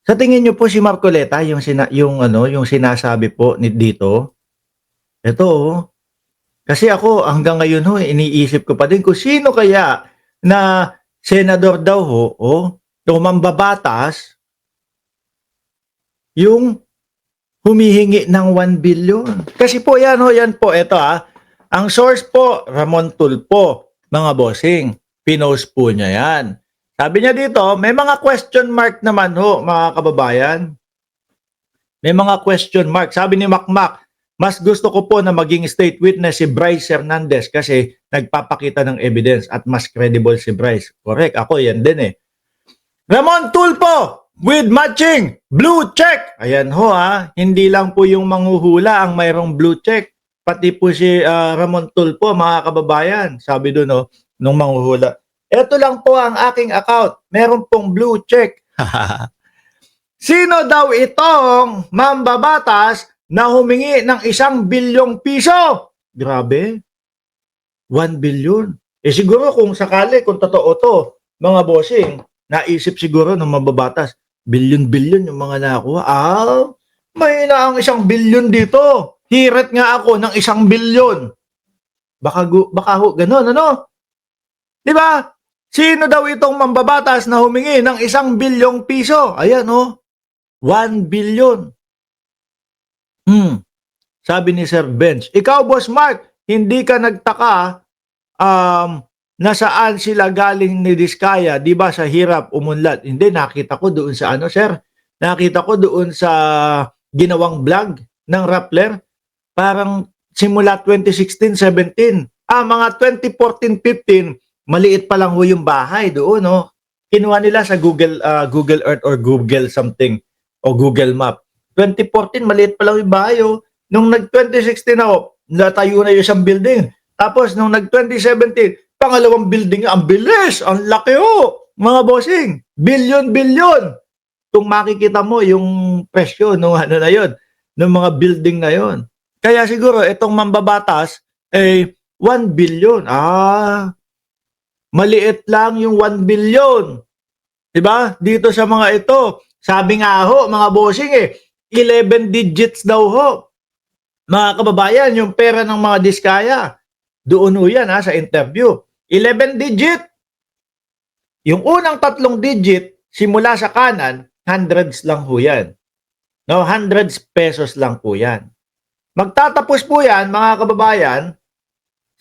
Sa tingin niyo po si Marcoleta yung sinasabi po dito? Ito, oh. Kasi ako hanggang ngayon ho, iniisip ko pa din kung sino kaya na senador daw ho, o mambabatas yung humihingi ng 1 billion. Kasi po yan ho, yan po, ito ang source po, Ramon Tulfo, mga bossing. Pinost po niya yan. Sabi niya dito, may mga question mark naman ho, mga kababayan. May mga question mark. Sabi ni Makmak, mas gusto ko po na maging state witness si Bryce Hernandez kasi nagpapakita ng evidence at mas credible si Bryce. Correct, ako yan din eh. Ramon Tulfo with matching blue check. Ayan ho hindi lang po yung manghuhula ang mayroong blue check. Pati po si Ramon Tulfo, mga kababayan. Sabi doon nung manghuhula. Ito lang po ang aking account. Meron pong blue check. Sino daw itong mambabatas na humingi ng 1 bilyong piso? Grabe. 1 billion. Siguro kung sakali, kung totoo to, mga bossing, naisip siguro ng mababatas, billion-billion yung mga nakuha. May na ang 1 billion dito. Hirit nga ako ng 1 billion. Baka ganun, ano? Di ba? Sino daw itong mambabatas na humingi ng 1 bilyong piso? Ayan, 1 billion. Sabi ni Sir Bench, ikaw, Boss Mark, hindi ka nagtaka na saan sila galing ni Diskaya, di ba, sa hirap umunlad? Hindi, nakita ko doon sa sir? Nakita ko doon sa ginawang vlog ng Rappler. Parang simula 2016-17. Mga 2014-15, maliit pa lang ho yung bahay doon, Kinuha nila sa Google Earth or Google something o Google Map. 2014, maliit pa lang yung bahay, Nung nag-2016 natayo na yung isang building. Tapos nung nag-2017, pangalawang building, ang bilis, ang laki mga bossing. Billion. Kung makikita mo yung presyo nung na yun, ng mga building na yun. Kaya siguro itong mambabatas 1 billion. Maliit lang yung 1 billion. 'Di ba? Dito sa mga ito, sabi nga mga bossing 11 digits daw mga kababayan, yung pera ng mga Diskaya. Doon yan sa interview. 11 digit. Yung unang 3 digit, simula sa kanan, hundreds lang yan. Hundreds pesos lang po yan. Magtatapos po yan, mga kababayan,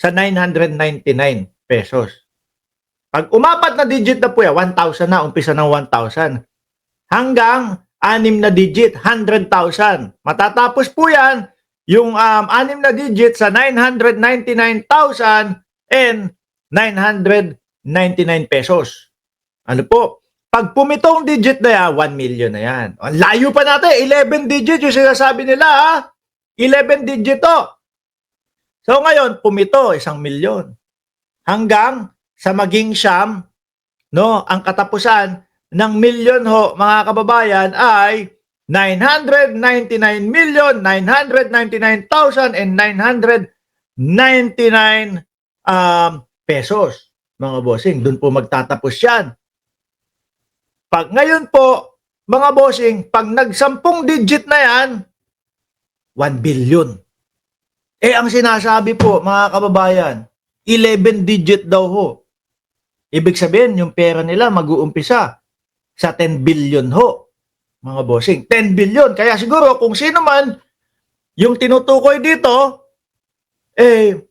sa 999 pesos. Pag umapat na digit na po yan, 1,000 na, umpisa ng 1,000. Hanggang 6 na digit, 100,000. Matatapos po yan, yung 6 na digit sa 999,999 pesos. Ano po? Pag pumitong digit na yan, 1 million na yan. Ang layo pa natin, 11 digit yung sinasabi nila 11 digit So ngayon, pumito, 1 million. Hanggang sa maging siyam, ang katapusan ng million mga kababayan ay 999,999,999 pesos, mga bossing. Doon po magtatapos yan. Pag ngayon po, mga bossing, pag nag-10 digit na yan, 1 billion. Ang sinasabi po, mga kababayan, 11 digit daw Ibig sabihin, yung pera nila mag-uumpisa sa 10 billion mga bossing. 10 billion. Kaya siguro kung sino man yung tinutukoy dito,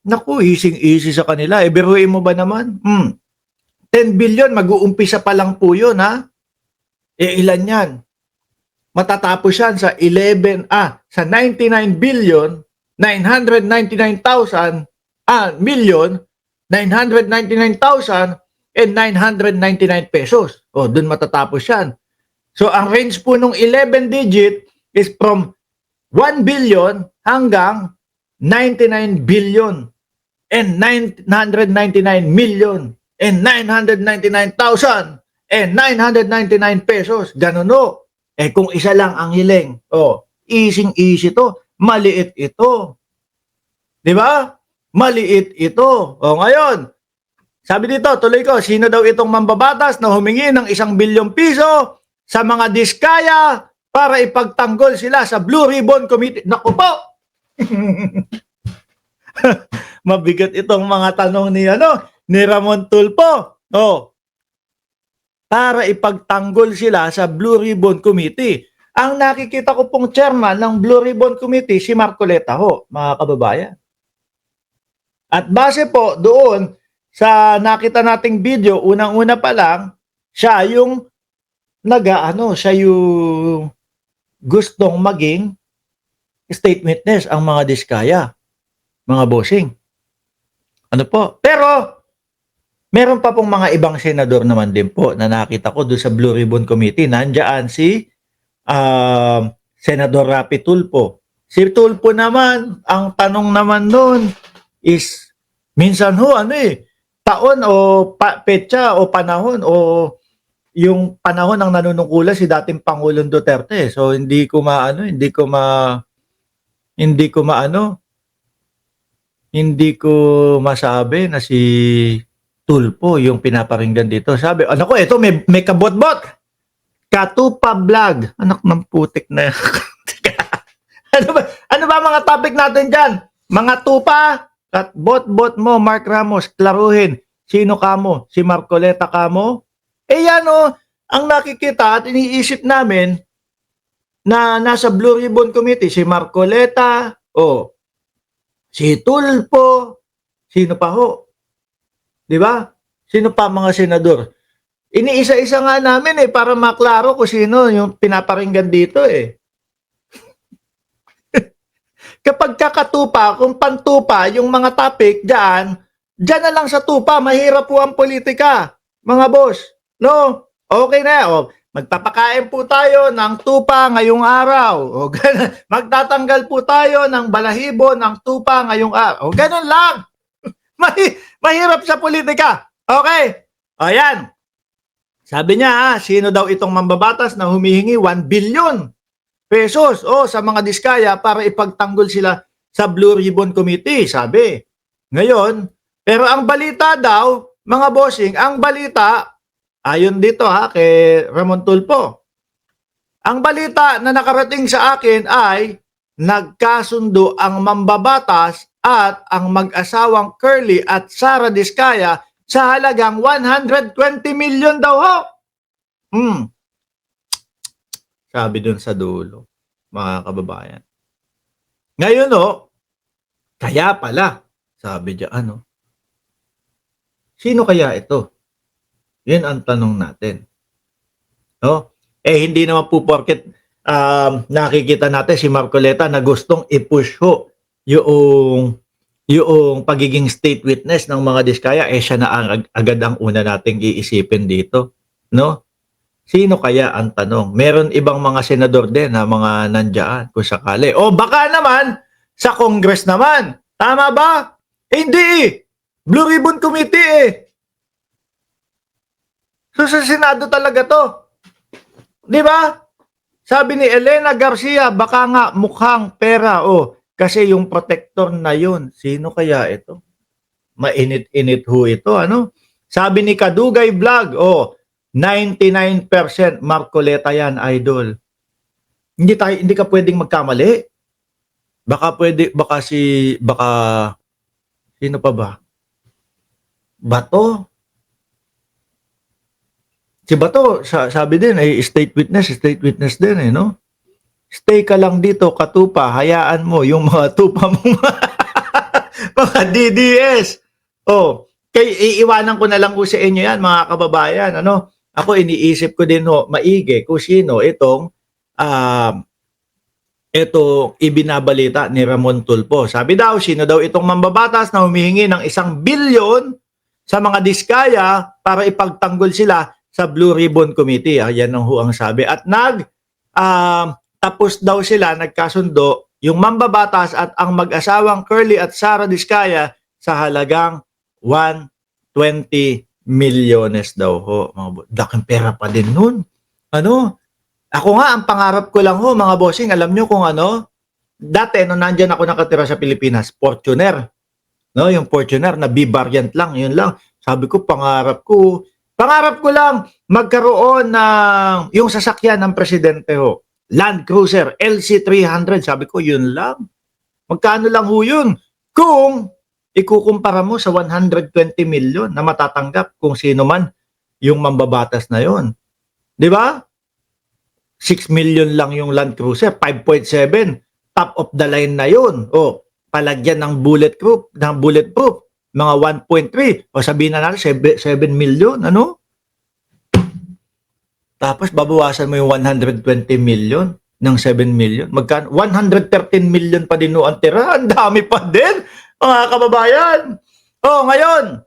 naku, easy sa kanila. Biruin mo ba naman? 10 billion, mag-uumpisa pa lang po yun, ilan yan? Matatapos yan sa sa 99 billion, 999,000 million, 999,999 pesos. Doon matatapos yan. So, ang range po nung 11 digit is from 1 billion hanggang 99 billion and 999 million and 999,000 and 999 pesos. Ganun kung isa lang ang hiling, easy to. Maliit ito. Di ba? Maliit ito. Ngayon, sabi dito, tuloy ko, sino daw itong mambabatas na humingi ng 1 bilyong piso? sa mga diskaya para ipagtanggol sila sa Blue Ribbon Committee. Naku po! Mabigat itong mga tanong ni Ramon Tulfo. Oh, para ipagtanggol sila sa Blue Ribbon Committee. Ang nakikita ko pong chairman ng Blue Ribbon Committee, si Marcoleta ho, mga kababayan. At base po doon sa nakita nating video, unang-una pa lang, siya yung siya yung gustong maging state witness ang mga diskaya, mga bossing. Ano po? Pero meron pa pong mga ibang senador naman din po na nakita ko doon sa Blue Ribbon Committee. Nandiyan si Senador Rapi Tulfo. Si Tulfo naman, ang tanong naman doon is, minsan taon o petsa o panahon o yung panahon ng nanunungkulan si dating Pangulong Duterte. So hindi ko masabi na si Tulfo yung pinaparinggan dito. Sabi, ano ko, ito may kabot-bot. Katupa vlog. Anak ng putik na. ano ba mga topic natin dyan? Mga tupa at bot-bot mo, Mark Ramos, klaruhin. Sino kamo? Si Marcoleta kamo? Yan ang nakikita at iniisip namin na nasa Blue Ribbon Committee, si Marcoleta, si Tulfo, sino pa ho? Di ba? Sino pa mga senador? Iniisa-isa nga namin para maklaro kung sino yung pinaparinggan dito Kapag kakatupa, kung pantupa yung mga topic dyan na lang sa tupa, mahirap po ang politika, mga boss. No? Okay na. Magpapakain po tayo ng tupa ngayong araw. Magtatanggal po tayo ng balahibo ng tupa ngayong araw. Ganun lang. Mahirap sa politika. Okay. Ayan. Sabi niya, sino daw itong mambabatas na humihingi 1 billion pesos sa mga diskaya para ipagtanggol sila sa Blue Ribbon Committee, sabi. Ngayon, pero ang balita daw, mga bossing, ang balita, ayon dito kay Ramon Tulfo, ang balita na nakarating sa akin ay nagkasundo ang mambabatas at ang mag-asawang Curly at Sara Diskaya sa halagang 120 million daw ho. Sabi dun sa dulo, mga kababayan. Ngayon kaya pala, sabi diyan sino kaya ito? Yan ang tanong natin. Hindi naman po porket nakikita natin si Marcoleta na gustong i-push yung pagiging state witness ng mga diskaya, siya na agad ang una nating iisipin dito. No? Sino kaya ang tanong? Meron ibang mga senador din na mga nandiyan kung sakali. Baka naman sa Congress naman. Tama ba? Hindi. Blue Ribbon Committee So sa Senado talaga to. Di ba? Sabi ni Elena Garcia, baka nga mukhang pera. Kasi yung protector na yun, sino kaya ito? Mainit-init ho ito, Sabi ni Kadugay Vlog, 99% Marcoleta yan, idol. Hindi ka pwedeng magkamali. Baka sino pa ba? Bato. Si Bato, sabi din, state witness din, no? Stay ka lang dito, katupa, hayaan mo yung mga tupa mo, mga DDS. Iiwanan ko na lang po sa inyo yan, mga kababayan, Ako iniisip ko din maigi kung sino itong ibinabalita ni Ramon Tulfo. Sabi daw, sino daw itong mambabatas na humihingi ng 1 bilyon sa mga diskaya para ipagtanggol sila sa Blue Ribbon Committee. Yan ang sabi. At tapos daw sila, nagkasundo, yung mambabatas at ang mag-asawang Curly at Sara Diskaya sa halagang 120 milyones daw ho. Daking pera pa din nun. Ako nga, ang pangarap ko lang mga bossing, alam nyo kung dati, nandyan ako nakatira sa Pilipinas, Fortuner. Yung Fortuner na B-variant lang, yun lang. Sabi ko, pangarap ko, Pangarap ko lang magkaroon ng yung sasakyan ng presidente ho. Land Cruiser LC300. Sabi ko, yun lang. Magkano lang ho yun? Kung ikukumpara mo sa 120 million na matatanggap kung sino man yung mambabatas na yon. Di ba? 6 million lang yung Land Cruiser, 5.7. Top of the line na yun. O, palagyan ng bulletproof, mga 1.3. O sabihin na natin, 7 million, ano? Tapos babawasan mo yung 120 million ng 7 million. Magkano? 113 million pa din no ang tira. Ang dami pa din, mga kababayan. O, ngayon,